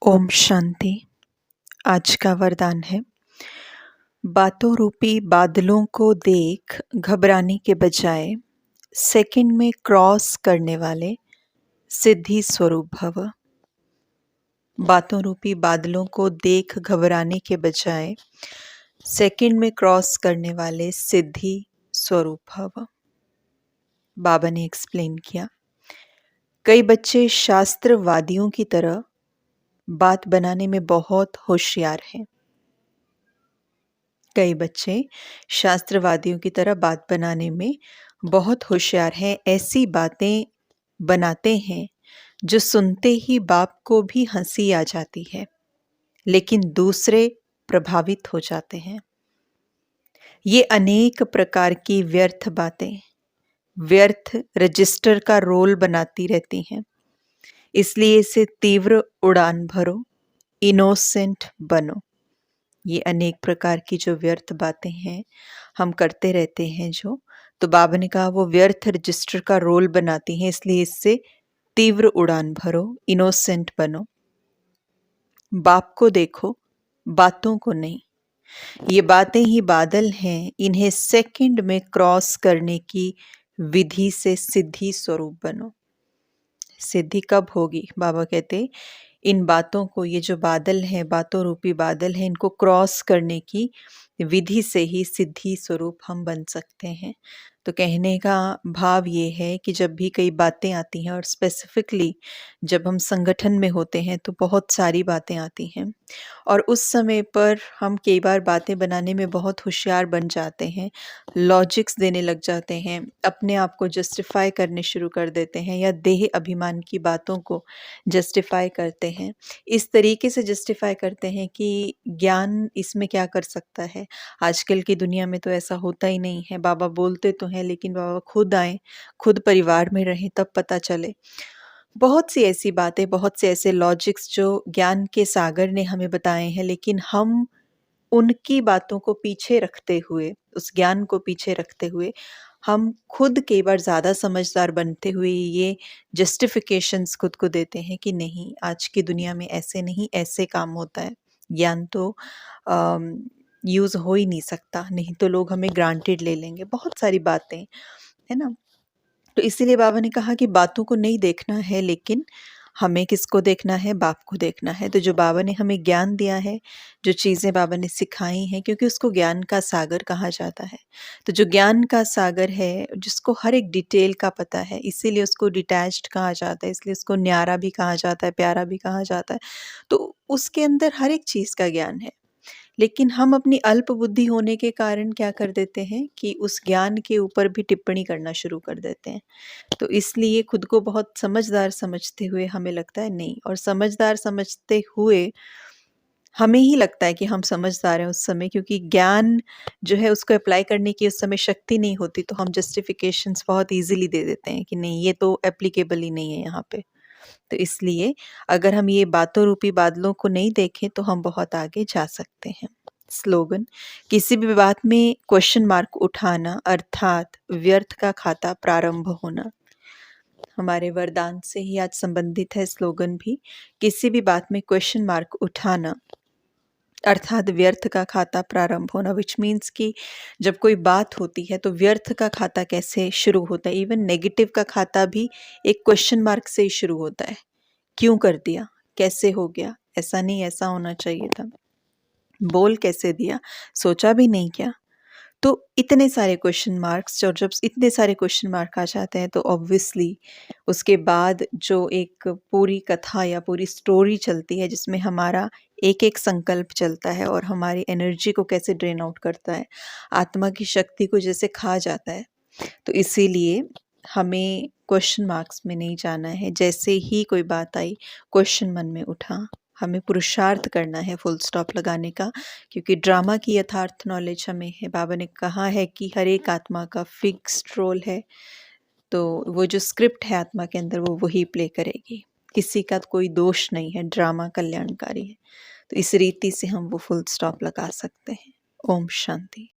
ओम शांति। आज का वरदान है, बातों रूपी बादलों को देख घबराने के बजाय सेकंड में क्रॉस करने वाले सिद्धि स्वरूप भव। बातों रूपी बादलों को देख घबराने के बजाय सेकंड में क्रॉस करने वाले सिद्धि स्वरूप भव। बाबा ने एक्सप्लेन किया, कई बच्चे शास्त्रवादियों की तरह बात बनाने में बहुत होशियार हैं। कई बच्चे शास्त्रवादियों की तरह बात बनाने में बहुत होशियार हैं। ऐसी बातें बनाते हैं जो सुनते ही बाप को भी हंसी आ जाती है, लेकिन दूसरे प्रभावित हो जाते हैं। ये अनेक प्रकार की व्यर्थ बातें व्यर्थ रजिस्टर का रोल बनाती रहती हैं। इसलिए इसे तीव्र उड़ान भरो, इनोसेंट बनो। ये अनेक प्रकार की जो व्यर्थ बातें हैं हम करते रहते हैं, तो बाबा ने कहा वो व्यर्थ रजिस्टर का रोल बनाती हैं। इसलिए इससे तीव्र उड़ान भरो, इनोसेंट बनो। बाप को देखो, बातों को नहीं। ये बातें ही बादल हैं, इन्हें सेकंड में क्रॉस करने की विधि से सिद्धि स्वरूप बनो। सिद्धि कब होगी? बाबा कहते इन बातों को, ये जो बादल हैं, बातों रूपी बादल हैं, इनको क्रॉस करने की विधि से ही सिद्धि स्वरूप हम बन सकते हैं। तो कहने का भाव ये है कि जब भी कई बातें आती हैं, और स्पेसिफिकली जब हम संगठन में होते हैं तो बहुत सारी बातें आती हैं, और उस समय पर हम कई बार बातें बनाने में बहुत होशियार बन जाते हैं, लॉजिक्स देने लग जाते हैं, अपने आप को जस्टिफाई करने शुरू कर देते हैं, या देह अभिमान की बातों को जस्टिफाई करते हैं। इस तरीके से जस्टिफाई करते हैं कि ज्ञान इसमें क्या कर सकता है। आजकल की दुनिया में तो ऐसा होता ही नहीं है। बाबा बोलते तो हैं, लेकिन बाबा खुद आए, खुद परिवार में रहें, तब पता चले। बहुत सी ऐसी बातें, बहुत से ऐसे लॉजिक्स जो ज्ञान के सागर ने हमें बताए हैं, लेकिन हम उनकी बातों को पीछे रखते हुए, उस ज्ञान को पीछे रखते हुए, हम खुद कई बार ज़्यादा समझदार बनते हुए ये जस्टिफिकेशंस खुद को देते हैं कि नहीं, आज की दुनिया में ऐसे नहीं, ऐसे काम होता है। ज्ञान तो यूज़ हो ही नहीं सकता, नहीं तो लोग हमें ग्रांटेड ले लेंगे। बहुत सारी बातें, है ना? तो इसीलिए बाबा ने कहा कि बातों को नहीं देखना है, लेकिन हमें किसको देखना है? बाप को देखना है। तो जो बाबा ने हमें ज्ञान दिया है, जो चीज़ें बाबा ने सिखाई हैं, क्योंकि उसको ज्ञान का सागर कहा जाता है। तो जो ज्ञान का सागर है, जिसको हर एक डिटेल का पता है, इसीलिए उसको डिटैच्ड कहा जाता है, इसलिए उसको न्यारा भी कहा जाता है, प्यारा भी कहा जाता है। तो उसके अंदर हर एक चीज़ का ज्ञान है। लेकिन हम अपनी अल्प बुद्धि होने के कारण क्या कर देते हैं कि उस ज्ञान के ऊपर भी टिप्पणी करना शुरू कर देते हैं। तो इसलिए खुद को बहुत समझदार समझते हुए हमें लगता है नहीं, और समझदार समझते हुए हमें ही लगता है कि हम समझदार हैं उस समय, क्योंकि ज्ञान जो है उसको अप्लाई करने की उस समय शक्ति नहीं होती, तो हम जस्टिफिकेशंस बहुत ईज़िली दे देते हैं कि नहीं, ये तो एप्लीकेबल ही नहीं है यहाँ पे। तो इसलिए अगर हम ये बातों रूपी बादलों को नहीं देखें तो हम बहुत आगे जा सकते हैं। स्लोगन, किसी भी बात में क्वेश्चन मार्क उठाना अर्थात व्यर्थ का खाता प्रारंभ होना। हमारे वरदान से ही आज संबंधित है स्लोगन भी। किसी भी बात में क्वेश्चन मार्क उठाना अर्थात व्यर्थ का खाता प्रारंभ होना, विच मीन्स कि जब कोई बात होती है तो व्यर्थ का खाता कैसे शुरू होता है। इवन नेगेटिव का खाता भी एक क्वेश्चन मार्क से ही शुरू होता है। क्यों कर दिया? कैसे हो गया? ऐसा नहीं, ऐसा होना चाहिए था। बोल कैसे दिया? सोचा भी नहीं क्या? तो इतने सारे क्वेश्चन मार्क्स, और जब इतने सारे क्वेश्चन मार्क आ जाते हैं तो ऑब्वियसली उसके बाद जो एक पूरी कथा या पूरी स्टोरी चलती है, जिसमें हमारा एक एक संकल्प चलता है और हमारी एनर्जी को कैसे ड्रेन आउट करता है, आत्मा की शक्ति को जैसे खा जाता है। तो इसीलिए हमें क्वेश्चन मार्क्स में नहीं जाना है। जैसे ही कोई बात आई, क्वेश्चन मन में उठा, हमें पुरुषार्थ करना है फुल स्टॉप लगाने का, क्योंकि ड्रामा की यथार्थ नॉलेज हमें है। बाबा ने कहा है कि हर एक आत्मा का फिक्स्ड रोल है, तो वो जो स्क्रिप्ट है आत्मा के अंदर वो वही प्ले करेगी। किसी का कोई दोष नहीं है, ड्रामा कल्याणकारी है। तो इस रीति से हम वो फुल स्टॉप लगा सकते हैं। ओम शांति।